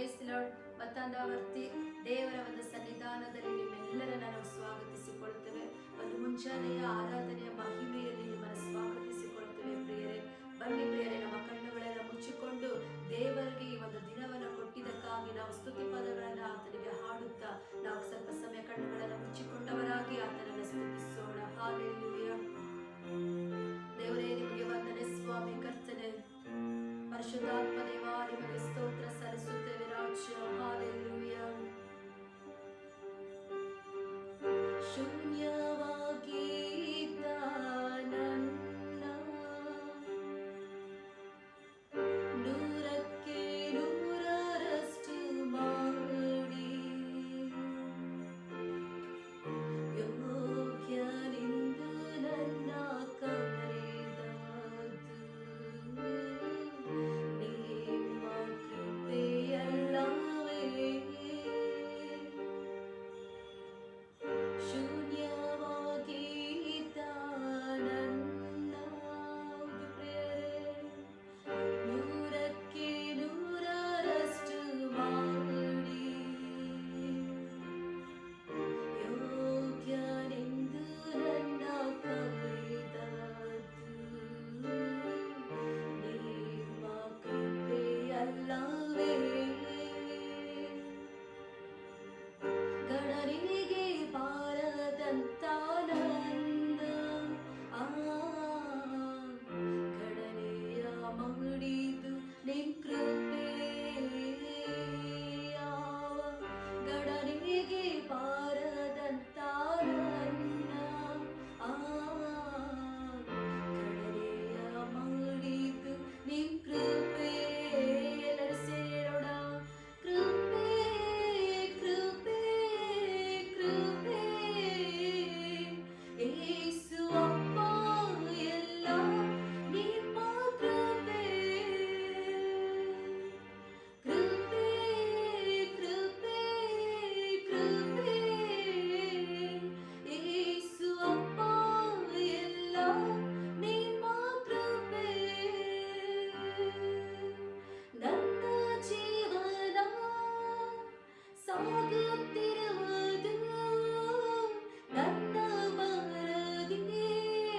Price lord. ಮತ್ತೊಂದಾವರ್ತಿ ದೇವರ ಒಂದು ಸನ್ನಿಧಾನದಲ್ಲಿ ನಿಮ್ಮೆಲ್ಲರನ್ನ ನಾವು ಸ್ವಾಗತಿಸಿಕೊಳ್ಳುತ್ತೇವೆ. ಒಂದು ಮುಂಜಾನೆಯ ಆರಾಧನೆಯ ಮಹಿಮೆಯಲ್ಲಿ ನಿಮ್ಮನ್ನು ಸ್ವಾಗತಿಸಿಕೊಳ್ಳುತ್ತೇವೆ. ಪ್ರಿಯರೇ, ಬನ್ನಿ ಪ್ರಿಯರೇ, ನಮ್ಮ ಕಣ್ಣುಗಳೆಲ್ಲ ಮುಚ್ಚಿಕೊಂಡು ದೇವರಿಗೆ ಈ ಒಂದು ದಿನವನ್ನು ಕೊಟ್ಟಿದ್ದಕ್ಕಾಗಿ ನಾವು ಸ್ತುತಿ ಪದಗಳನ್ನು ಆತನಿಗೆ ಹಾಡುತ್ತಾ ನಾವು ಸ್ವಲ್ಪ ಸಮಯ ಕಣ್ಣುಗಳನ್ನು ಮುಚ್ಚಿಕೊಂಡವರಾಗಿ ಆತನನ್ನು ಸ್ತುತಿಸೋಣ. ಹಾಲೆಲೂಯ. ದೇವರೇ, ನಿಮಗೆ ವಂದನೆ ಸ್ವಾಮಿ. ಕರ್ತನೆ, ಪರಿಶುದ್ಧಾತ್ಮ ದೇವ, ನಿಮಗೆ ಸ್ತೋತ್ರ ಸಲ್ಲಿಸುತ್ತೇವೆ ರಾಜ್ಯ. ಹಾಲೆಲೂಯ. ಶೂನ್ಯವಾಗಿದ್ದ ನನ್ನ ನೂರಕ್ಕೆ ನೂರರಷ್ಟು ಮಾಡಿ ಯೋಗ್ಯನೆಂದು ನನ್ನ ಕರೆದದ್ದು ನಿಮ್ಮ ಕೃಪೆಯಲ್ಲವೇ. ಶೂನ್ಯವಾಗಿದ್ದ ನನ್ನ ಪ್ರಿಯರೇ, ನೂರಕ್ಕೆ ನೂರರಷ್ಟು ಮಾಡಿ ಯೋಗ್ಯನೆಂದು ನನ್ನ ಕರೆದದ್ದು ನಿಮ್ಮ ಕೃಪೆಯಲ್ಲವೇ. ಗಣನೆಗೆ ಬಾರದಂತ ನನ್ನ ಗಣನೆಯ ಮಾಡಿದು ನಿನ್ ಕೃಪೆ. ಗಣನೆಗೆ ಬಾರದಂತ ನನ್ನ ಗಣನೆಯ ಮಾಡಿದು ನಿನ್ ಕೃಪೆ. ಎಲ್ಲರೂ ಸೇರೋಣ. ಕೃಪೆ ಕೃಪೆ ಕೃಪೆ ಯೇಸುವಪ್ಪ, ಎಲ್ಲ ನಿಮ್ಮ ಕೃಪೆ. ಕೃಪೆ ಕೃಪೆ ಕೃಪೆ ಯೇಸುವಪ್ಪ, ಎಲ್ಲ ನಿಮ್ಮ ಕೃಪೆ. ನನ್ನ ಜೀವನ ಸಾಗುತ್ತಿರುವುದು ನನ್ನ ಬರದಿಂದಲ್ಲ.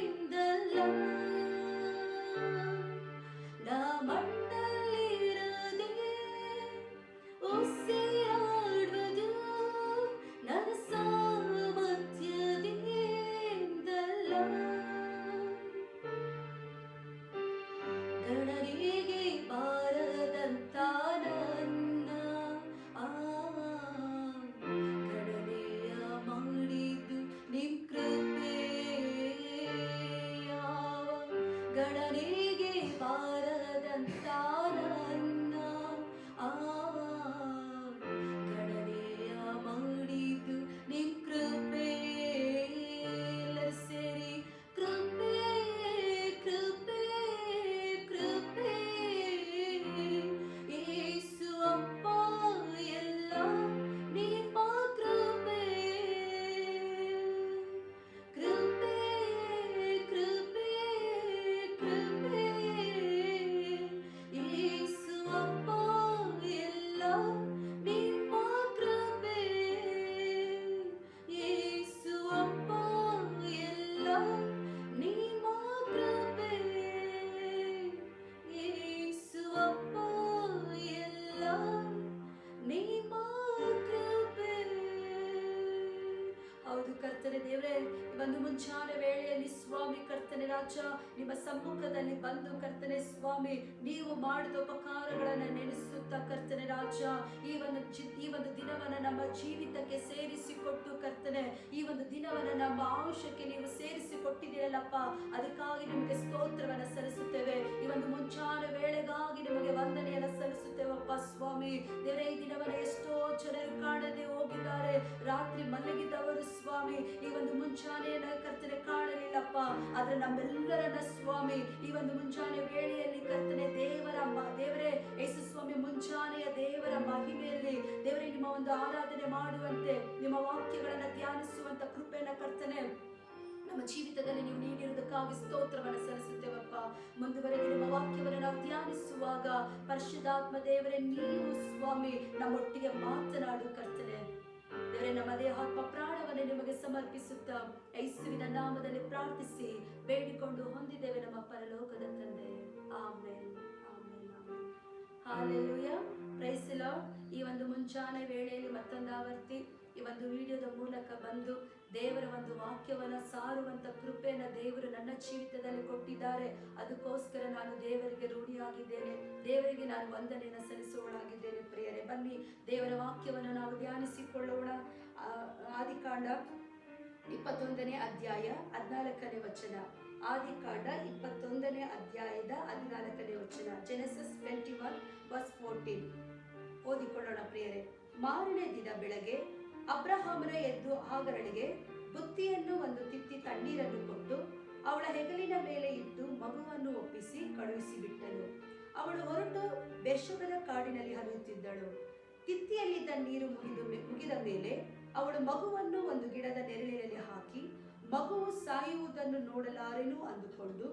ನಾ ಮಣ್ಣಲ್ಲಿರದೆ ಉಸಿರಾಡುವುದು ನನ್ನ ಸಾಮರ್ಥ್ಯದಿಂದಲ್ಲ. ಗಣನೆಗೆ ಬಾರದಂತ ನನ್ನ ಗಣನೆಯ ಮಾಡಿದ್ದು ನಿಮ್ ಕೃಪೆ. ಗಣನೆಗೆ ಬಾರದಂತ ನನ್ನ ಗಣನೆಯ ಮಾಡಿದ್ದು ನಿಮ್ ಕೃಪೆ. ಸೇರಿ ಕೃಪೆ ಕೃಪೆ ಕೃಪೆ ಯೇಸುವಪ್ಪ, ಎಲ್ಲ ನಿಮ್ಮ ಕೃಪೆ. ಕೃಪೆ ಕೃಪೆ ಕೃಪೆ ಯೇಸುವಪ್ಪ, ಎಲ್ಲ ನಿಮ್ಮ ಕೃಪೆ. ಯೇಸುವಪ್ಪ, ಎಲ್ಲ ನಿಮ್ಮ ಕೃಪೆ. ಯೇಸುವಪ್ಪ, ಎಲ್ಲ ನಿಮ್ಮ ಕೃಪೆ. ಹೌದು ಕರ್ತನೆ ದೇವರೇ, ಒಂದು ಮುಂಚಾನೆ ವೇಳೆಯಲ್ಲಿ ಸ್ವಾಮಿ ಕರ್ತನೆ ರಾಜ, ನಿಮ್ಮ ಸಮ್ಮುಖದಲ್ಲಿ ಬಂದು ಕರ್ತನೆ ಸ್ವಾಮಿ, ನೀವು ಮಾಡಿದ ಉಪಕಾರಗಳನ್ನು ನೆನೆಸುತ್ತಾ ಕರ್ತನೆ ರಾಜ, ಈ ಒಂದು ದಿನವನ್ನು ನಮ್ಮ ಜೀವಿತಕ್ಕೆ ಸೇರಿಸಿಕೊಟ್ಟು ಕರ್ತನೆ, ಈ ಒಂದು ದಿನವನ್ನು ನಮ್ಮ ಆಯುಷ್ಯಕ್ಕೆ ನೀವು ಸೇರಿಸಿಕೊಟ್ಟಿದ್ದೀರಲ್ಲಪ್ಪ, ಅದಕ್ಕಾಗಿ ನಿಮಗೆ ಸ್ತೋತ್ರವನ್ನು ಸಲ್ಲಿಸುತ್ತೇವೆ. ಈ ಒಂದು ಮುಂಚಾನೆ ವೇಳೆಗಾಗಿ ನಿಮಗೆ ವಂದನೆಯನ್ನು ಸಲ್ಲಿಸುತ್ತೇವಪ್ಪ ಸ್ವಾಮಿ. ದೇವರೇ, ಈ ದಿನವನ್ನು ಎಷ್ಟೋ ಜನರು ಕಾಣದೆ ಹೋಗಿದ್ದಾರೆ. ರಾತ್ರಿ ಮಲಗಿದವರು ಸ್ವಾಮಿ ಈ ಒಂದು ಮುಂಚಾನೆಯನ್ನ ಕರ್ತನೆ ಕಾಣಲಿಲ್ಲಪ್ಪ. ಆದ್ರೆ ನಮ್ಮೆಲ್ಲರನ್ನ ಸ್ವಾಮಿ ಈ ಒಂದು ಮುಂಚಾನೆ ವೇಳೆಯಲ್ಲಿ ಕರ್ತನೆ ದೇವರೇ ಯೇಸು ಸ್ವಾಮಿ, ಮುಂಚಾನೆಯ ದೇವರ ಮಹಿಮೆಯಲ್ಲಿ ದೇವರೇ ನಿಮ್ಮ ಒಂದು ಆರಾಧನೆ ಮಾಡುವಂತೆ, ನಿಮ್ಮ ವಾಕ್ಯಗಳನ್ನ ಧ್ಯಾನಿಸುವಂತ ಕೃಪೆಯನ್ನ ಕರ್ತನೆ ನಮ್ಮ ಜೀವಿತದಲ್ಲಿ ನೀವು ನೀಡಿರುವುದಕ್ಕಾಗಿ ಸ್ತೋತ್ರವನ್ನು ಸಲ್ಲಿಸುತ್ತೇವಪ್ಪ. ಮುಂದುವರೆದು ನಿಮ್ಮ ವಾಕ್ಯವನ್ನು ನಾವು ಧ್ಯಾನಿಸುವಾಗ ಪರಿಶುದ್ಧಾತ್ಮ ದೇವರೇ ನೀವು ಸ್ವಾಮಿ ನಮ್ಮೊಟ್ಟಿಗೆ ಮಾತನಾಡು ಕರ್ತನೆ. ದೇವರೇ, ನಮ್ಮ ದೇಹಾತ್ಮ ಪ್ರಾಣವನ್ನು ನಿಮಗೆ ಸಮರ್ಪಿಸುತ್ತಾ ಯೇಸುವಿನ ನಾಮದಲ್ಲಿ ಪ್ರಾರ್ಥಿಸಿ ಬೇಡಿಕೊಂಡು ಹೊಂದಿದ್ದೇವೆ ನಮ್ಮ ಪರಲೋಕದ ತಂದೆ. Amen, amen, amen. Hallelujah, praise the Lord. ಈ ಒಂದು ಮುಂಚಾನೆ ವೇಳೆಯಲ್ಲಿ ಮತ್ತೊಂದು ಆವರ್ತಿ ಈ ಒಂದು ವಿಡಿಯೋದ ಮೂಲಕ ಬಂದು ದೇವರ ಒಂದು ವಾಕ್ಯವನ್ನು ಸಾರುವಂತ ಕೃಪೆಯನ್ನು ದೇವರು ನನ್ನ ಜೀವಿತದಲ್ಲಿ ಕೊಟ್ಟಿದ್ದಾರೆ. ಅದಕ್ಕೋಸ್ಕರ ನಾನು ದೇವರಿಗೆ ರೂಢಿಯಾಗಿದ್ದೇನೆ, ದೇವರಿಗೆ ನಾನು ವಂದನೆಯನ್ನು ಸಲ್ಲಿಸುವಳಾಗಿದ್ದೇನೆ. ಪ್ರಿಯರೇ, ಬನ್ನಿ ದೇವರ ವಾಕ್ಯವನ್ನು ನಾವು ಧ್ಯಾನಿಸಿಕೊಳ್ಳೋಣ. ಆದಿಕಾಂಡ 21ನೇ ಅಧ್ಯಾಯ 14ನೇ ವಚನ. ಆದಿಕಾಂಡ 21ನೇ ಅಧ್ಯಾಯದ 14ನೇ ವಚನ. ಜೆನೆಸಿಸ್ 21:14 ಓದಿಕೊಳ್ಳೋಣ ಪ್ರಿಯರೇ. ಮಾರನೇ ದಿನ ಬೆಳಗ್ಗೆ ಅಬ್ರಹಾಮನ ಎದ್ದು ಹಾಗರಳಿಗೆ ಬುತ್ತಿಯನ್ನು ಒಂದು ತಿತ್ತಿ ತಣ್ಣೀರನ್ನು ಕೊಟ್ಟು ಅವಳ ಹೆಗಲಿನ ಮೇಲೆ ಇಟ್ಟು ಮಗುವನ್ನು ಒಪ್ಪಿಸಿ ಕಳುಹಿಸಿಬಿಟ್ಟನು. ಅವಳು ಹೊರಟು ಬೆರ್ಷೆಬದ ಕಾಡಿನಲ್ಲಿ ಹರಿಯುತ್ತಿದ್ದಳು. ತಿತ್ತಿಯಲ್ಲಿದ್ದ ನೀರು ಮುಗಿದ ಮೇಲೆ ಅವಳು ಮಗುವನ್ನು ಒಂದು ಗಿಡದ ನೆರಳಿನಲ್ಲಿ ಹಾಕಿ ಮಗುವು ಸಾಯುವುದನ್ನು ನೋಡಲಾರೆನು ಅಂದುಕೊಂಡು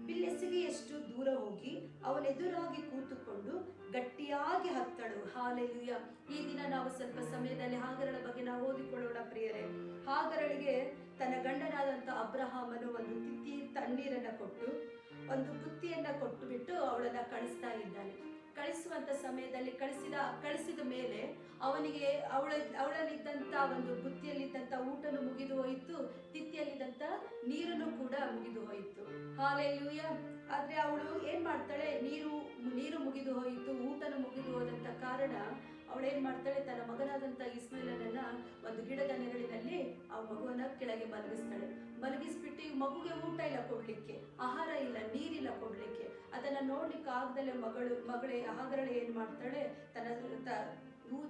ಬಿಲ್ಲೆಸೆಗೆಯಷ್ಟು ದೂರ ಹೋಗಿ ಅವನೆದುರಾಗಿ ಕೂತುಕೊಂಡು ಗಟ್ಟಿಯಾಗಿ ಹತ್ತಳು. ಹಾಲೆಲೂಯಾ. ಈ ದಿನ ನಾವು ಸ್ವಲ್ಪ ಸಮಯದಲ್ಲಿ ಹಾಗರಳ ಬಗ್ಗೆ ನಾವು ಓದಿಕೊಳ್ಳೋಣ ಪ್ರಿಯರೇ. ಹಾಗರಳಿಗೆ ತನ್ನ ಗಂಡನಾದಂಥ ಅಬ್ರಹಾಮನು ಒಂದು ತಿತ್ತಿ ತಣ್ಣೀರನ್ನ ಕೊಟ್ಟು ಒಂದು ಬುತ್ತಿಯನ್ನ ಕೊಟ್ಟು ಬಿಟ್ಟು ಅವಳನ್ನ ಕಳಿಸ್ತಾ ಇದ್ದಾನೆ. ಕಳಿಸುವಂತ ಸಮಯದಲ್ಲಿ ಕಳಿಸಿದ ಮೇಲೆ ಅವನಿಗೆ ಅವಳಲ್ಲಿದ್ದಂಥ ಒಂದು ಬುತ್ತಿಯಲ್ಲಿದ್ದಂಥ ಊಟನು ಮುಗಿದು ಹೋಯಿತು, ತಿತ್ತಿಯಲ್ಲಿದ್ದಂಥ ನೀರನ್ನು ಕೂಡ ಮುಗಿದು ಹೋಯಿತು. ಹಾಲೆಲೂಯಾ. ಆದ್ರೆ ಅವಳು ಏನ್ ಮಾಡ್ತಾಳೆ, ನೀರು ಮುಗಿದು ಹೋಯಿತು, ಊಟನು ಮುಗಿದು ಹೋದಂತ ಕಾರಣ ಅವಳೇನ್ ಮಾಡ್ತಾಳೆ, ತನ್ನ ಮಗನಾದಂಥ ಇಸ್ಮಾಯಿಲನನ್ನ ಒಂದು ಗಿಡದ ನೆರಳಿನಲ್ಲಿ ಆ ಮಗುವನ್ನ ಕೆಳಗೆ ಮಲಗಿಸ್ಬಿಟ್ಟು ಈ ಮಗುಗೆ ಊಟ ಇಲ್ಲ ಕೊಡ್ಲಿಕ್ಕೆ, ಆಹಾರ ಇಲ್ಲ, ನೀರಿಲ್ಲ ಕೊಡ್ಲಿಕ್ಕೆ. ಅದನ್ನ ನೋಡ್ಲಿಕ್ಕೆ ಆಗದಲ್ಲೇ ಮಗಳೇ ಹಾಗರಳು ಏನ್ ಮಾಡ್ತಾಳೆ, ತನ್ನ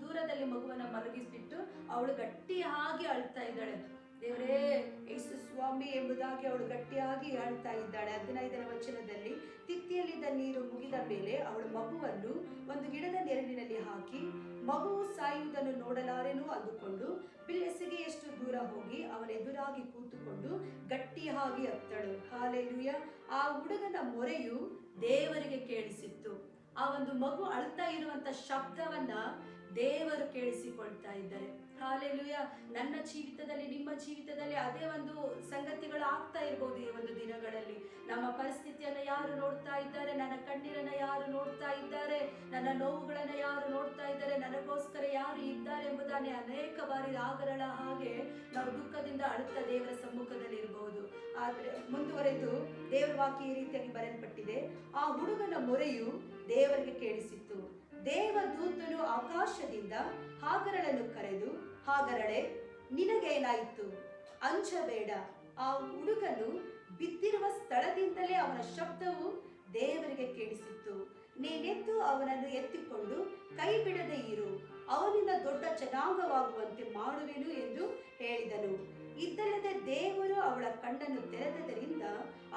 ದೂರದಲ್ಲಿ ಮಗುವನ್ನ ಮಲಗಿಸ್ಬಿಟ್ಟು ಅವಳು ಗಟ್ಟಿಯಾಗಿ ಅಳ್ತಾ ಇದ್ದಾಳೆ. ದೇವರೇ ಯೇಸು ಸ್ವಾಮಿ ಎಂಬುದಾಗಿ ಅವಳು ಗಟ್ಟಿಯಾಗಿ ಅಳ್ತಾ ಇದ್ದಾಳೆ. 15ನೇ ವಚನದಲ್ಲಿ ತಿತ್ತಿಯಲ್ಲಿದ್ದ ನೀರು ಮುಗಿದ ಮೇಲೆ ಅವಳು ಮಗುವನ್ನು ಒಂದು ಗಿಡದ ನೆರಳಿನಲ್ಲಿ ಹಾಕಿ ಮಗುವು ಸಾಯುವುದನ್ನು ನೋಡಲಾರೆನು ಅಂದುಕೊಂಡು ಬಿಲ್ಲೆಸೆಗೆಯಷ್ಟು ದೂರ ಹೋಗಿ ಅವನೆದುರಾಗಿ ಕೂತುಕೊಂಡು ಗಟ್ಟಿಯಾಗಿ ಅತ್ತಳು. ಹಾಲೆಲೂಯಾ. ಆ ಹುಡುಗನ ಮೊರೆಯು ದೇವರಿಗೆ ಕೇಳಿಸಿತ್ತು. ಆ ಒಂದು ಮಗು ಅಳ್ತಾ ಇರುವಂತ ಶಬ್ದವನ್ನ ದೇವರು ಕೇಳಿಸಿಕೊಳ್ತಾ ಇದ್ದಾರೆ. ಹಾಲೆಲೂಯಾ. ನನ್ನ ಜೀವಿತದಲ್ಲಿ, ನಿಮ್ಮ ಜೀವಿತದಲ್ಲಿ ಅದೇ ಒಂದು ಸಂಗತಿಗಳು ಆಗ್ತಾ ಇರ್ಬೋದು. ಈ ಒಂದು ದಿನಗಳಲ್ಲಿ ನಮ್ಮ ಪರಿಸ್ಥಿತಿಯನ್ನು ಯಾರು ನೋಡ್ತಾ ಇದ್ದಾರೆ, ನನ್ನ ಕಣ್ಣೀರನ್ನ ಯಾರು ನೋಡ್ತಾ ಇದ್ದಾರೆ, ನನ್ನ ನೋವುಗಳನ್ನ ಯಾರು ನೋಡ್ತಾ ಇದ್ದಾರೆ, ನನಗೋಸ್ಕರ ಯಾರು ಇದ್ದಾರೆ ಎಂಬುದನ್ನೇ ಅನೇಕ ಬಾರಿ ಹಾಗರಳ ಹಾಗೆ ನಾವು ದುಃಖದಿಂದ ಅಳುತ್ತಾ ದೇವರ ಸಮ್ಮುಖದಲ್ಲಿ ಇರಬಹುದು. ಆದ್ರೆ ಮುಂದುವರೆದು ದೇವರ ವಾಕ್ಯ ಈ ರೀತಿಯಾಗಿ ಬರೆಯಲ್ಪಟ್ಟಿದೆ. ಆ ಹುಡುಗನ ಮೊರೆಯು ದೇವರಿಗೆ ಕೇಳಿಸಿತ್ತು. ದೇವದೂತನು ಆಕಾಶದಿಂದ ಹಾಗರಳನ್ನು ಕರೆದು, ಹಾಗರಳೆ, ನಿನಗೇನಾಯಿತು? ಅಂಜಬೇಡ. ಆ ಹುಡುಗನು ಬಿದ್ದಿರುವ ಸ್ಥಳದಿಂದಲೇ ಅವನ ಶಬ್ದವು ದೇವರಿಗೆ ಕೇಳಿಸಿತ್ತು. ನೀನೆದ್ದು ಅವನನ್ನು ಎತ್ತಿಕೊಂಡು ಕೈ ಬಿಡದೆ ಇರು, ಅವನಿಂದ ದೊಡ್ಡ ಜನಾಂಗವಾಗುವಂತೆ ಮಾಡುವೆನು ಎಂದು ಹೇಳಿದನು. ಇದಲ್ಲದೆ ದೇವರು ಅವಳ ಕಣ್ಣನ್ನು ತೆರೆದದರಿಂದ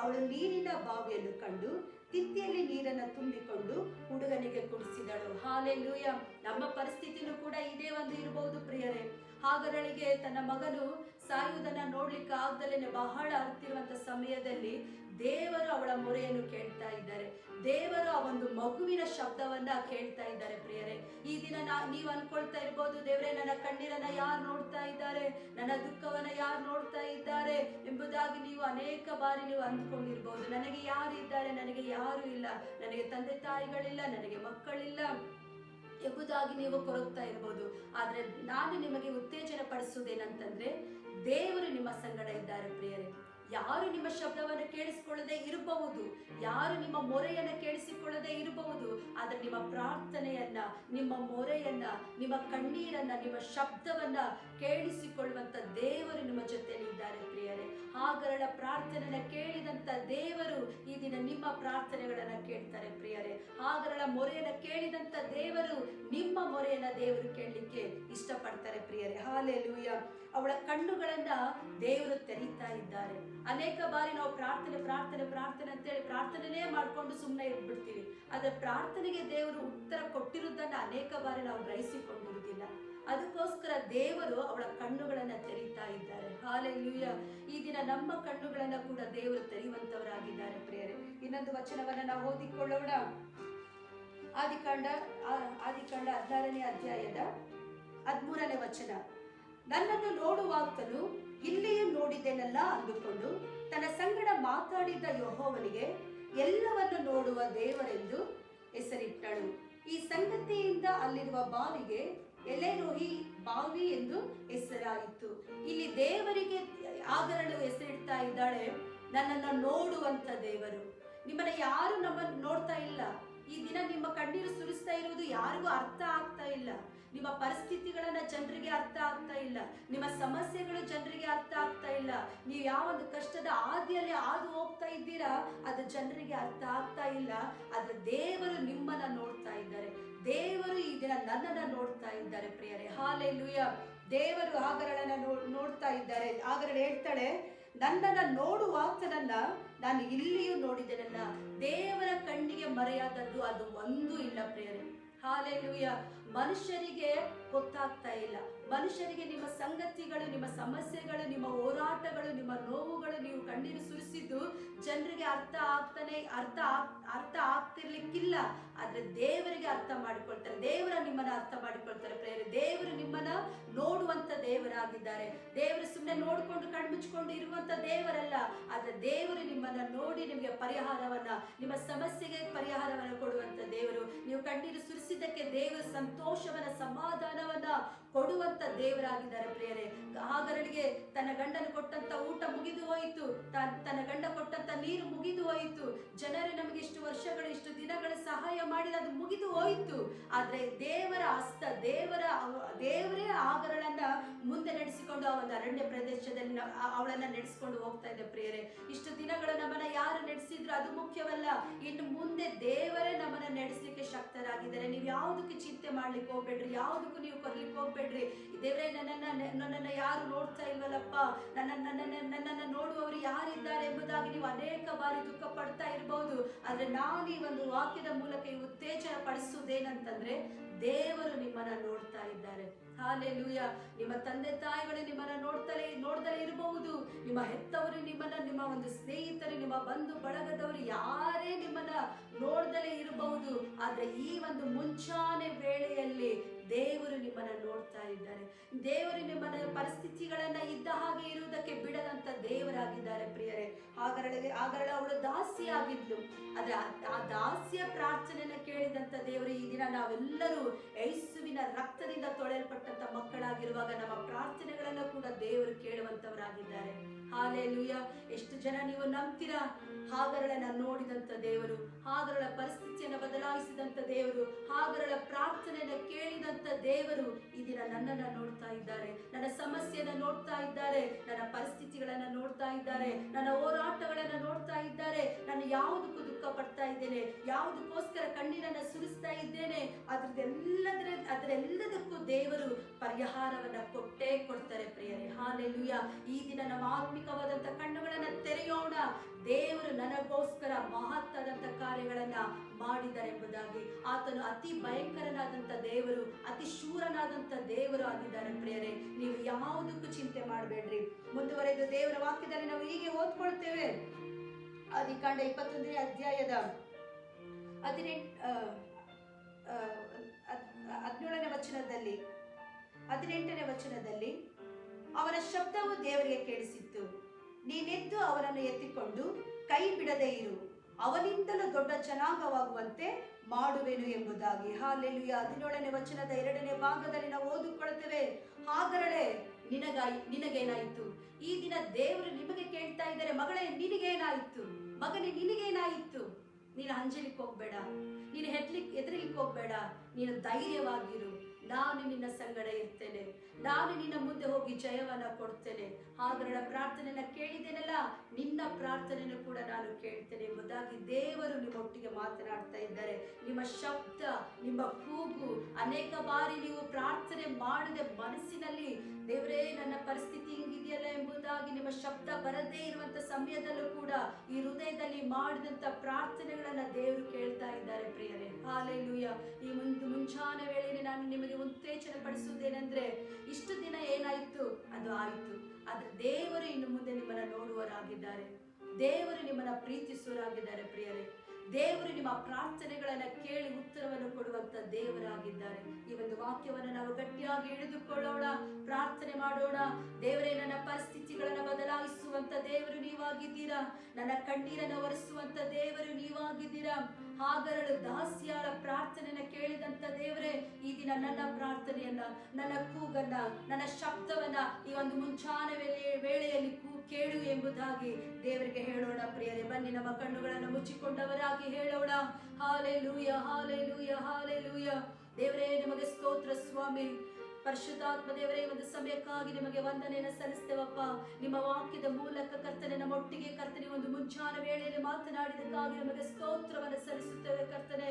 ಅವಳು ನೀರಿನ ಬಾವಿಯನ್ನು ಕಂಡು ತಿತ್ತಿಯಲ್ಲಿ ನೀರನ್ನು ತುಂಬಿಕೊಂಡು ಹುಡುಗನಿಗೆ ಕುಡಿಸಿದಳು. ಹಾಲೆಲೂಯಾ. ನಮ್ಮ ಪರಿಸ್ಥಿತಿನೂ ಕೂಡ ಇದೇ ಒಂದು ಇರಬಹುದು ಪ್ರಿಯರೇ. ಹಾಗರಳಿಗೆ ತನ್ನ ಮಗನು ಸಾಯುವುದನ್ನ ನೋಡ್ಲಿಕ್ಕೆ ಆಗದಲ್ಲೇ ಬಹಳ ಅರ್ತಿರುವಂತ ಸಮಯದಲ್ಲಿ ದೇವರು ಅವಳ ಮೊರೆಯನ್ನು ಕೇಳ್ತಾ ಇದ್ದಾರೆ. ದೇವರು ಆ ಒಂದು ಮಗುವಿನ ಶಬ್ದವನ್ನ ಕೇಳ್ತಾ ಇದ್ದಾರೆ ಪ್ರಿಯರೇ. ಈ ದಿನ ನೀವು ಅನ್ಕೊಳ್ತಾ ಇರ್ಬೋದು, ದೇವರೇ ನನ್ನ ಕಣ್ಣೀರನ್ನ ಯಾರು ನೋಡ್ತಾ ಇದ್ದಾರೆ, ನನ್ನ ದುಃಖವನ್ನ ಯಾರು ನೋಡ್ತಾ ಇದ್ದಾರೆ ಎಂಬುದಾಗಿ ನೀವು ಅನೇಕ ಬಾರಿ ನೀವು ಅಂದ್ಕೊಂಡಿರ್ಬೋದು. ನನಗೆ ಯಾರು ಇದ್ದಾರೆ, ನನಗೆ ಯಾರು ಇಲ್ಲ, ನನಗೆ ತಂದೆ ತಾಯಿಗಳಿಲ್ಲ, ನನಗೆ ಮಕ್ಕಳಿಲ್ಲ ಎಂಬುದಾಗಿ ನೀವು ಕೊರಗ್ತಾ ಇರ್ಬೋದು. ಆದ್ರೆ ನಾನು ನಿಮಗೆ ಉತ್ತೇಜನ ಪಡಿಸುವುದೇನಂತಂದ್ರೆ, ದೇವರು ನಿಮ್ಮ ಸಂಗಡ ಇದ್ದಾರೆ ಪ್ರಿಯರೇ. ಯಾರು ನಿಮ್ಮ ಶಬ್ದವನ್ನು ಕೇಳಿಸಿಕೊಳ್ಳದೆ ಇರಬಹುದು, ಯಾರು ನಿಮ್ಮ ಮೊರೆಯನ್ನು ಕೇಳಿಸಿಕೊಳ್ಳದೆ ಇರಬಹುದು, ಆದರೆ ನಿಮ್ಮ ಪ್ರಾರ್ಥನೆಯನ್ನ, ನಿಮ್ಮ ಮೊರೆಯನ್ನ, ನಿಮ್ಮ ಕಣ್ಣೀರನ್ನ, ನಿಮ್ಮ ಶಬ್ದವನ್ನ ಕೇಳಿಸಿಕೊಳ್ಳುವಂತ ದೇವರು ನಿಮ್ಮ ಜೊತೆಯಲ್ಲಿ ಇದ್ದಾರೆ ಪ್ರಿಯರೇ. ಹಾಗರಳ ಪ್ರಾರ್ಥನೆಯನ್ನ ಕೇಳಿದಂತ ದೇವರು ಈ ದಿನ ನಿಮ್ಮ ಪ್ರಾರ್ಥನೆಗಳನ್ನ ಕೇಳ್ತಾರೆ ಪ್ರಿಯರೇ. ಹಾಗರಳ ಮೊರೆಯನ್ನ ಕೇಳಿದಂತ ದೇವರು ನಿಮ್ಮ ಮೊರೆಯನ್ನ ದೇವರು ಕೇಳಲಿಕ್ಕೆ ಇಷ್ಟಪಡ್ತಾರೆ ಪ್ರಿಯರೇ. ಹಾಲೆಲೂಯಾ. ಅವಳ ಕಣ್ಣುಗಳನ್ನ ದೇವರು ತೆರೀತಾ ಇದ್ದಾರೆ. ಅನೇಕ ಬಾರಿ ನಾವು ಪ್ರಾರ್ಥನೆ ಪ್ರಾರ್ಥನೆ ಪ್ರಾರ್ಥನೆ ಅಂತೇಳಿ ಪ್ರಾರ್ಥನೆನೇ ಮಾಡ್ಕೊಂಡು ಸುಮ್ಮನೆ ಇರ್ಬಿಡ್ತೀವಿ. ಆದ್ರೆ ಪ್ರಾರ್ಥನೆಗೆ ದೇವರು ಉತ್ತರ ಕೊಟ್ಟಿರುವುದನ್ನ ಅನೇಕ ಬಾರಿ ನಾವು ಗ್ರಹಿಸಿಕೊಂಡಿರುವುದಿಲ್ಲ. ಅದಕ್ಕೋಸ್ಕರ ದೇವರು ಅವಳ ಕಣ್ಣುಗಳನ್ನ ತೆರೀತಾ ಇದ್ದಾರೆ. ಹಾಲೆಲೂಯ. ಈ ದಿನ ನಮ್ಮ ಕಣ್ಣುಗಳನ್ನ ಕೂಡ ದೇವರು ತೆರೆಯುವಂತವರಾಗಿದ್ದಾರೆ ಪ್ರಿಯರೇ. ಇನ್ನೊಂದು ವಚನವನ್ನ ನಾವು ಓದಿಕೊಳ್ಳೋಣ. ಆದಿಕಾಂಡ 16ನೇ ಅಧ್ಯಾಯದ 13ನೇ ವಚನ. ನನ್ನನ್ನು ನೋಡುವಾತನು ಇಲ್ಲಿಯೂ ನೋಡಿದ್ದೇನಲ್ಲ ಅಂದುಕೊಂಡು ತನ್ನ ಸಂಗಡ ಮಾತಾಡಿದ್ದ ಯೆಹೋವನಿಗೆ ಎಲ್ಲವನ್ನು ನೋಡುವ ದೇವರೆಂದು ಹೆಸರಿಟ್ಟಳು. ಈ ಸಂಗತಿಯಿಂದ ಅಲ್ಲಿರುವ ಬಾವಿಗೆ ಎಲೆರೋಹಿ ಬಾವಿ ಎಂದು ಹೆಸರಾಯಿತು. ಇಲ್ಲಿ ದೇವರಿಗೆ ಆಗರಳು ಹೆಸರಿಡ್ತಾ ಇದ್ದಾಳೆ, ನನ್ನನ್ನು ನೋಡುವಂತ ದೇವರು. ನಿಮ್ಮನ್ನ ಯಾರು ನಮ್ಮನ್ನು ನೋಡ್ತಾ ಇಲ್ಲ. ಈ ದಿನ ನಿಮ್ಮ ಕಣ್ಣೀರು ಸುರಿಸ್ತಾ ಇರುವುದು ಯಾರಿಗೂ ಅರ್ಥ ಆಗ್ತಾ ಇಲ್ಲ. ನಿಮ್ಮ ಪರಿಸ್ಥಿತಿಗಳನ್ನ ಜನರಿಗೆ ಅರ್ಥ ಆಗ್ತಾ ಇಲ್ಲ. ನಿಮ್ಮ ಸಮಸ್ಯೆಗಳು ಜನರಿಗೆ ಅರ್ಥ ಆಗ್ತಾ ಇಲ್ಲ. ನೀವು ಯಾವೊಂದು ಕಷ್ಟದ ಹಾದಿಯಲ್ಲಿ ಹಾದು ಹೋಗ್ತಾ ಇದ್ದೀರಾ, ಅದು ಜನರಿಗೆ ಅರ್ಥ ಆಗ್ತಾ ಇಲ್ಲ. ಆದ್ರೆ ದೇವರು ನಿಮ್ಮನ್ನ ನೋಡ್ತಾ ಇದ್ದಾರೆ. ದೇವರು ಈ ದಿನ ನನ್ನನ್ನ ನೋಡ್ತಾ ಇದ್ದಾರೆ ಪ್ರಿಯರೇ. ಹಾಲೆಲೂಯ. ದೇವರು ಆಗರಳನ್ನ ನೋಡ್ತಾ ಇದ್ದಾರೆ. ಆಗರಳು ಹೇಳ್ತಾಳೆ, ನನ್ನನ್ನ ನೋಡುವಾತನನ್ನ ನಾನು ಇಲ್ಲಿಯೂ ನೋಡಿದ್ದೇನಲ್ಲ. ದೇವರ ಕಣ್ಣಿಗೆ ಮರೆಯಾದದ್ದು ಅದು ಒಂದು ಇಲ್ಲ ಪ್ರಿಯರೇ. ಹಾಲೆಲೂಯ. ಮನುಷ್ಯರಿಗೆ ಗೊತ್ತಾಗ್ತಾ ಇಲ್ಲ. ಮನುಷ್ಯರಿಗೆ ನಿಮ್ಮ ಸಂಗತಿಗಳು, ನಿಮ್ಮ ಸಮಸ್ಯೆಗಳು, ನಿಮ್ಮ ಹೋರಾಟಗಳು, ನಿಮ್ಮ ನೋವುಗಳು, ನೀವು ಕಣ್ಣೀರು ಸುರಿಸಿದ್ದು ಜನರಿಗೆ ಅರ್ಥ ಆಗ್ತಿರ್ಲಿಕ್ಕಿಲ್ಲ. ಆದ್ರೆ ದೇವರಿಗೆ ಅರ್ಥ ಮಾಡಿಕೊಳ್ತಾರೆ. ದೇವರ ನಿಮ್ಮನ್ನ ಅರ್ಥ ಮಾಡಿಕೊಳ್ತಾರೆ ಪ್ರೇರೆ. ದೇವರು ನಿಮ್ಮನ್ನ ನೋಡುವಂತ ದೇವರಾಗಿದ್ದಾರೆ. ದೇವರು ಸುಮ್ಮನೆ ನೋಡ್ಕೊಂಡು ಕಣ್ಮುಚ್ಕೊಂಡು ಇರುವಂತ ದೇವರಲ್ಲ. ಆದ್ರೆ ದೇವರು ನಿಮ್ಮನ್ನ ನೋಡಿ ನಿಮಗೆ ಪರಿಹಾರವನ್ನ, ನಿಮ್ಮ ಸಮಸ್ಯೆಗೆ ಪರಿಹಾರವನ್ನ ಕೊಡುವಂತ ದೇವರು. ನೀವು ಕಣ್ಣೀರು ಸುರಿಸಿದ್ದಕ್ಕೆ ದೇವರು ಸಂತೋಷವನ್ನ, ಸಮಾಧಾನವನ್ನ ಕೊಡುವಂತ ದೇವರಾಗಿದ್ದಾರೆ ಪ್ರಿಯರೇ. ಆಗರಳಿಗೆ ತನ್ನ ಗಂಡನು ಕೊಟ್ಟಂತ ಊಟ ಮುಗಿದು ಹೋಯಿತು, ತನ್ನ ಗಂಡ ಕೊಟ್ಟಂತ ನೀರು ಮುಗಿದು ಹೋಯಿತು. ಜನರು ನಮಗೆ ಇಷ್ಟು ವರ್ಷಗಳು, ಇಷ್ಟು ದಿನಗಳು ಸಹಾಯ ಮಾಡಿದ, ಅದು ಮುಗಿದು ಹೋಯಿತು. ಆದ್ರೆ ದೇವರ ಹಸ್ತ, ದೇವರೇ ಆಗರಳನ್ನ ಮುಂದೆ ನಡೆಸಿಕೊಂಡು ಆ ಒಂದು ಅರಣ್ಯ ಪ್ರದೇಶದಲ್ಲಿ ಅವಳನ್ನ ನಡೆಸಿಕೊಂಡು ಹೋಗ್ತಾ ಇದೆ ಪ್ರಿಯರೇ. ಇಷ್ಟು ದಿನಗಳು ನಮ್ಮನ್ನ ಯಾರು ನಡೆಸಿದ್ರು ಅದು ಮುಖ್ಯವಲ್ಲ. ಇನ್ನು ಮುಂದೆ ದೇವರೇ ನಮ್ಮನ್ನ ನಡೆಸಲಿಕ್ಕೆ ಶಕ್ತರಾಗಿದ್ದಾರೆ. ನೀವು ಯಾವುದಕ್ಕೆ ಚಿಂತೆ ಮಾಡ್ಲಿಕ್ಕೆ ಹೋಗ್ಬೇಡ್ರಿ, ಯಾವುದಕ್ಕೂ ನೀವು ಕೊರ್ಲಿಕ್ಕೆ ಹೋಗ್ಬೇಡ್ರಿ. ದೇವರೇ ನನ್ನನ್ನ ಯಾರು ನೋಡ್ತಾ ಇಲ್ವಲ್ಲಪ್ಪ, ನನ್ನನ್ನ ನೋಡುವವರು ಯಾರಿದ್ದಾರೆ ಎಂಬುದಾಗಿ ನೀವು ಅನೇಕ ಬಾರಿ ದುಃಖ ಪಡ್ತಾ ಇರಬಹುದು. ಆದ್ರೆ ನಾನು ಈ ಒಂದು ವಾಕ್ಯದ ಮೂಲಕ ಈ ಉತ್ತೇಜನ ಪಡಿಸುವುದೇನಂತಂದ್ರೆ, ದೇವರು ನಿಮ್ಮನ್ನ ನೋಡ್ತಾ ಇದ್ದಾರೆ. ಹಾಲೆಲೂಯ. ನಿಮ್ಮ ತಂದೆ ತಾಯಿಗಳು ನಿಮ್ಮನ್ನ ನೋಡ್ದಲೇ ಇರಬಹುದು. ನಿಮ್ಮ ಹೆತ್ತವರು ನಿಮ್ಮನ್ನ, ನಿಮ್ಮ ಒಂದು ಸ್ನೇಹಿತರು, ನಿಮ್ಮ ಬಂಧು ಬಳಗದವರು ಯಾರೇ ನಿಮ್ಮನ್ನ ನೋಡ್ದಲೇ ಇರಬಹುದು. ಆದ್ರೆ ಈ ಒಂದು ಮುಂಚಾನೆ ವೇಳೆಯಲ್ಲಿ ದೇವರು ನಿಮ್ಮನ್ನ ನೋಡ್ತಾ ಇದ್ದಾರೆ. ದೇವರು ನಿಮ್ಮನ್ನ ಪರಿಸ್ಥಿತಿಗಳನ್ನ ಇದ್ದ ಹಾಗೆ ಇರುವುದಕ್ಕೆ ಬಿಡದಂತ ದೇವರಾಗಿದ್ದಾರೆ ಪ್ರಿಯರೇ. ಆಗರಳ ಅವಳು ದಾಸಿ ಆಗಿದ್ಲು. ಆದ್ರೆ ಆ ದಾಸಿಯ ಪ್ರಾರ್ಥನೆಯನ್ನ ಕೇಳಿದಂತ ದೇವರು ಈ ದಿನ ನಾವೆಲ್ಲರೂ ಯೇಸುವಿನ ರಕ್ತದಿಂದ ತೊಳೆಯಲ್ಪಟ್ಟಂತ ಮಕ್ಕಳಾಗಿರುವಾಗ ನಮ್ಮ ಪ್ರಾರ್ಥನೆಗಳನ್ನ ಕೂಡ ದೇವರು ಕೇಳುವಂತವರಾಗಿದ್ದಾರೆ. ಹಾಲೆಲೂಯ. ಎಷ್ಟು ಜನ ನೀವು ನಂಬ್ತೀರಾ? ಹಾಗರಳನ್ನ ನೋಡಿದಂತ ದೇವರು, ಹಾಗರಳ ಪರಿಸ್ಥಿತಿಯನ್ನು ಬದಲಾಯಿಸಿದಂತ ದೇವರು, ಹಾಗರಳ ಪ್ರಾರ್ಥನೆಯನ್ನ ಕೇಳಿದಂತ ದೇವರು ಈ ದಿನ ನನ್ನನ್ನ ನೋಡ್ತಾ ಇದ್ದಾರೆ. ನನ್ನ ಸಮಸ್ಯೆಯನ್ನ ನೋಡ್ತಾ ಇದ್ದಾರೆ, ನನ್ನ ಪರಿಸ್ಥಿತಿಗಳನ್ನ ನೋಡ್ತಾ ಇದ್ದಾರೆ, ನನ್ನ ಹೋರಾಟಗಳನ್ನ ನೋಡ್ತಾ ಇದ್ದಾರೆ. ನಾನು ಯಾವುದಕ್ಕೂ ದುಃಖ ಪಡ್ತಾ ಇದ್ದೇನೆ, ಯಾವುದಕ್ಕೋಸ್ಕರ ಕಣ್ಣೀರನ್ನ ಸುರಿಸ್ತಾ ಇದ್ದೇನೆ, ಅದರೆಲ್ಲದಕ್ಕೂ ದೇವರು ಪರಿಹಾರವನ್ನ ಕೊಟ್ಟೇ ಕೊಡ್ತಾರೆ ಪ್ರಿಯರೇ. ಹಾಲೆಲೂಯ. ಈ ದಿನ ನಮ್ಮ ಆತ್ಮಿಕವಾದಂತ ಕಣ್ಣುಗಳನ್ನ ತೆರೆಯೋಣ. ದೇವರು ನನಗೋಸ್ಕರ ಮಹತ್ತಾದಂತ ಕಾರ್ಯಗಳನ್ನ ಮಾಡಿದ್ದಾರೆ ಎಂಬುದಾಗಿ. ಆತನು ಅತಿ ಭಯಂಕರನಾದಂತ ದೇವರು, ಅತಿ ಶೂರನಾದಂತ ದೇವರು ಆಗಿದ್ದಾರೆ ಪ್ರಿಯರೇ. ನೀವು ಯಾವುದಕ್ಕೂ ಚಿಂತೆ ಮಾಡಬೇಡ್ರಿ. ಮುಂದುವರೆದು ದೇವರ ವಾಕ್ಯದಲ್ಲಿ ನಾವು ಹೀಗೆ ಓದ್ಕೊಳ್ತೇವೆ. ಆದಿಕಾಂಡ 21ನೇ ಅಧ್ಯಾಯದ 18ನೇ ವಚನದಲ್ಲಿ ಅವನ ಶಬ್ದವು ದೇವರಿಗೆ ಕೇಳಿಸಿತ್ತು. ನೀನೆದ್ದು ಅವನನ್ನು ಎತ್ತಿಕೊಂಡು ಕೈ ಬಿಡದೆ ಇರು, ಅವನಿಂದಲೂ ದೊಡ್ಡ ಜನಾಂಗವಾಗುವಂತೆ ಮಾಡುವೆನು ಎಂಬುದಾಗಿ. ಹಾಲೆಲೂಯ. 17ನೇ ವಚನದ 2ನೇ ಭಾಗದಲ್ಲಿ ನಾವು ಓದಿಕೊಳ್ಳುತ್ತೇವೆ, ಹಾಗರಳೆ ನಿನಗೇನಾಯಿತು? ಈ ದಿನ ದೇವರು ನಿಮಗೆ ಕೇಳ್ತಾ ಇದ್ದಾರೆ, ಮಗಳೇ ನಿನಗೇನಾಯಿತು, ಮಗನೇ ನಿನಗೇನಾಯಿತು? ನೀನು ಅಂಜಲಿಕ್ಕೆ ಹೋಗ್ಬೇಡ, ನೀನು ಎದುರಿಲಿಕ್ಕೆ ಹೋಗ್ಬೇಡ, ನೀನು ಧೈರ್ಯವಾಗಿರು. ನಾನು ನಿನ್ನ ಸಂಗಡ ಇರ್ತೇನೆ, ನಾನು ನಿನ್ನ ಮುಂದೆ ಹೋಗಿ ಜಯವನ್ನ ಕೊಡ್ತೇನೆ. ಹಾಗರಳ ಪ್ರಾರ್ಥನೆಯನ್ನ ಕೇಳಿದ್ದೇನಲ್ಲ, ನಿನ್ನ ಪ್ರಾರ್ಥನೆಯನ್ನು ಕೂಡ ನಾನು ಕೇಳ್ತೇನೆ ಎಂಬುದಾಗಿ ದೇವರು ನಿಮ್ಮೊಟ್ಟಿಗೆ ಮಾತನಾಡ್ತಾ ಇದ್ದಾರೆ. ನಿಮ್ಮ ಶಬ್ದ, ನಿಮ್ಮ ಕೂಗು, ಅನೇಕ ಬಾರಿ ನೀವು ಪ್ರಾರ್ಥನೆ ಮಾಡದೆ ಮನಸ್ಸಿನಲ್ಲಿ ದೇವರೇ ನನ್ನ ಪರಿಸ್ಥಿತಿ ಹಿಂಗಿದೆಯಲ್ಲ ಎಂಬುದಾಗಿ ನಿಮ್ಮ ಶಬ್ದ ಬರದೇ ಇರುವಂತ ಸಮಯದಲ್ಲೂ ಕೂಡ ಈ ಹೃದಯದಲ್ಲಿ ಮಾಡಿದಂತ ಪ್ರಾರ್ಥನೆಗಳನ್ನ ದೇವರು ಕೇಳ್ತಾ ಇದ್ದಾರೆ ಪ್ರಿಯರೇ. ಹಾಲೆಲೂಯ. ಈ ಮುಂಚಾನೆ ವೇಳೆಯಲ್ಲಿ ನಾನು ನಿಮಗೆ ಉತ್ತೇಜನ ಪಡಿಸುವುದೇನೆಂದ್ರೆ, ಇಷ್ಟು ದಿನ ಏನಾಯ್ತು ಅದು ಆಯ್ತು, ಆದ್ರೆ ದೇವರು ಇನ್ನು ಮುಂದೆ ನಿಮ್ಮನ್ನ ನೋಡುವವರಾಗಿದ್ದಾರೆ. ದೇವರು ನಿಮ್ಮನ್ನ ಪ್ರೀತಿಸುವವರಾಗಿದ್ದಾರೆ ಪ್ರಿಯರೇ. ದೇವರು ನಿಮ್ಮ ಪ್ರಾರ್ಥನೆಗಳನ್ನ ಕೇಳಿ ಉತ್ತರವನ್ನು ಕೊಡುವಂತ ದೇವರಾಗಿದ್ದಾರೆ. ಈ ಒಂದು ವಾಕ್ಯವನ್ನು ನಾವು ಗಟ್ಟಿಯಾಗಿ ಹಿಡಿದುಕೊಳ್ಳೋಣ, ಪ್ರಾರ್ಥನೆ ಮಾಡೋಣ. ದೇವರೇ, ನನ್ನ ಪರಿಸ್ಥಿತಿಗಳನ್ನ ಬದಲಾಯಿಸುವಂತ ದೇವರು ನೀವಾಗಿದ್ದೀರಾ. ನನ್ನ ಕಣ್ಣೀರನ್ನು ಒರೆಸುವಂತ ದೇವರು ನೀವಾಗಿದ್ದೀರಾ. ಹಾಗರಳು ದಾಸಿಯಾಳ ಪ್ರಾರ್ಥನೆಯನ್ನ ಕೇಳಿದಂತ ದೇವರೇ, ಈ ದಿನ ನನ್ನ ಪ್ರಾರ್ಥನೆಯನ್ನ, ನನ್ನ ಕೂಗನ್ನ, ನನ್ನ ಶಬ್ದವನ್ನ ಈ ಒಂದು ಮುಂಚಾನೆ ವೇಳೆಯಲ್ಲಿ ಕೇಳು ಎಂಬುದಾಗಿ ದೇವರಿಗೆ ಹೇಳೋಣ ಪ್ರಿಯರೇ. ಬನ್ನಿ ನಮ್ಮ ಕಣ್ಣುಗಳನ್ನು ಮುಚ್ಚಿಕೊಂಡವರಾಗಿ ಹೇಳೋಣ. Hallelujah, hallelujah, hallelujah. ದೇವರೇ, ನಿಮಗೆ ಸ್ತೋತ್ರ ಸ್ವಾಮಿ. ಪರಿಶುದ್ಧಾತ್ಮ ದೇವರೇ, ಒಂದು ಸಮಯಕ್ಕಾಗಿ ನಿಮಗೆ ವಂದನೆಯನ್ನು ಸಲ್ಲಿಸ್ತೇವಪ್ಪ. ನಿಮ್ಮ ವಾಕ್ಯದ ಮೂಲಕ ಕರ್ತನೆ ನಮ್ಮೊಟ್ಟಿಗೆ ಕರ್ತನೆ ಒಂದು ಮುಂಚಾನ ವೇಳೆಯಲ್ಲಿ ಮಾತನಾಡಿದಕ್ಕಾಗಿ ನಮಗೆ ಸ್ತೋತ್ರವನ್ನು ಸಲ್ಲಿಸುತ್ತೇವೆ ಕರ್ತನೆ.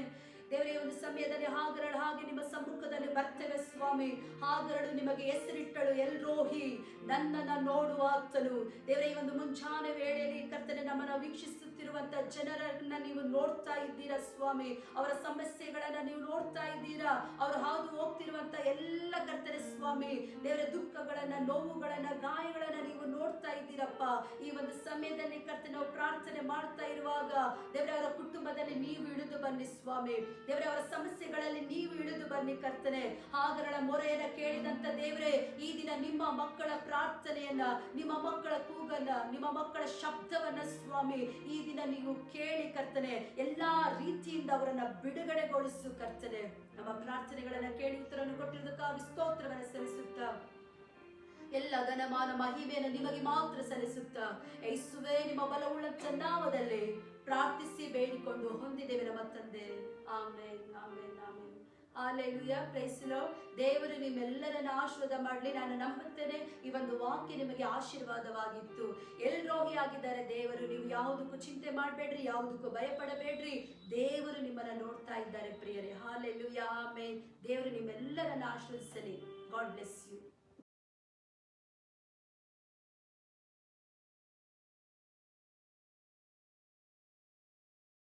ದೇವರೇ, ಒಂದು ಸಮಯದಲ್ಲಿ ಹಾಗರಳು ಹಾಗೆ ನಿಮ್ಮ ಸಮ್ಮುಖದಲ್ಲಿ ಬರ್ತೇವೆ ಸ್ವಾಮಿ. ಹಾಗರಳು ನಿಮಗೆ ಹೆಸರಿಟ್ಟಳು ಎಲ್ರೋಹಿ, ನನ್ನನ್ನು ನೋಡುವಾತನು. ದೇವರೇ, ಈ ಒಂದು ಮುಂಚಾನ ವೇಳೆಯಲ್ಲಿ ಕರ್ತನೆ ನಮ್ಮನ್ನು ವೀಕ್ಷಿಸುತ್ತಿರುವಂತ ಜನರನ್ನ ನೀವು ನೋಡ್ತಾ ಇದ್ದೀರಾ ಸ್ವಾಮಿ. ಅವರ ಸಮಸ್ಯೆಗಳನ್ನ ನೀವು ನೋಡ್ತಾ ಇದ್ದೀರಾ. ಅವರು ಹಾದು ಹೋಗ್ತಿರುವಂತ ಎಲ್ಲ ಕರ್ತನೆ ಸ್ವಾಮಿ, ದೇವರ ದುಃಖಗಳನ್ನ, ನೋವುಗಳನ್ನ, ಗಾಯಗಳನ್ನ ನೀವು ನೋಡ್ತಾ ಇದ್ದೀರಪ್ಪ. ಈ ಒಂದು ಸಮಯದಲ್ಲಿ ಕರ್ತನೆ ನಾವು ಪ್ರಾರ್ಥನೆ ಮಾಡ್ತಾ ಇರುವಾಗ ದೇವರೇ, ಅವರ ಕುಟುಂಬದಲ್ಲಿ ನೀವು ಇಳಿದು ಬನ್ನಿ ಸ್ವಾಮಿ. ದೇವರೇ, ಅವರ ಸಮಸ್ಯೆಗಳಲ್ಲಿ ನೀವು ಇಳಿದು ಬನ್ನಿ ಕರ್ತನೆ. ಹಾಗರಳ ಮೊರೆಯನ್ನ ಕೇಳಿದಂತ ದೇವರೇ, ಈ ದಿನ ನಿಮ್ಮ ಮಕ್ಕಳ ಪ್ರಾರ್ಥನೆಯನ್ನ, ನಿಮ್ಮ ಮಕ್ಕಳ ಕೂಗನ್ನ, ನಿಮ್ಮ ಮಕ್ಕಳ ಶಬ್ದವನ್ನ ಸ್ವಾಮಿ ಈ ದಿನ ನೀವು ಕೇಳಿ ಕರ್ತನೆ. ಎಲ್ಲಾ ರೀತಿಯಿಂದ ಅವರನ್ನ ಬಿಡುಗಡೆಗೊಳಿಸು ಕರ್ತನೆ. ನಮ್ಮ ಪ್ರಾರ್ಥನೆಗಳನ್ನ ಕೇಳಿ ಉತ್ತರವನ್ನು ಕೊಟ್ಟಿರುವುದಕ್ಕಾಗಿ ಸ್ತೋತ್ರವನ್ನು ಸಲ್ಲಿಸುತ್ತಾ, ಎಲ್ಲ ಘನಮಾನ ಮಹಿಮೆಯನ್ನು ನಿಮಗೆ ಮಾತ್ರ ಸಲ್ಲಿಸುತ್ತಾ, ಯೇಸುವೇ ನಿಮ್ಮ ಬಲವುಳ್ಳ ನಾಮದಲ್ಲಿ ಪ್ರಾರ್ಥಿಸಿ ಬೇಡಿಕೊಂಡು ಹೊಂದಿದ್ದೇವೆ ನಮ್ಮ ತಂದೆ. Amen, amen, amen. Hallelujah. Praise the Lord. ದೇವರು ನಿಮ್ಮೆಲ್ಲರನ್ನ ಆಶೀರ್ವಾದ ಮಾಡಲಿ. ನಾನು ನಂಬುತ್ತೇನೆ ಈ ಒಂದು ವಾಕ್ಯ ನಿಮಗೆ ಆಶೀರ್ವಾದವಾಗಿತ್ತು. ಎಲ್ರೋಗಿ ಆಗಿದ್ದಾರೆ ದೇವರು. ನೀವು ಯಾವುದಕ್ಕೂ ಚಿಂತೆ ಮಾಡಬೇಡ್ರಿ, ಯಾವುದಕ್ಕೂ ಭಯಪಡಬೇಡ್ರಿ. ದೇವರು ನಿಮ್ಮನ್ನ ನೋಡ್ತಾ ಇದ್ದಾರೆ ಪ್ರಿಯರೇ. Hallelujah, amen. ದೇವರು ನಿಮ್ಮೆಲ್ಲರನ್ನ ಆಶೀರ್ವದಿಸಲಿ. God bless you.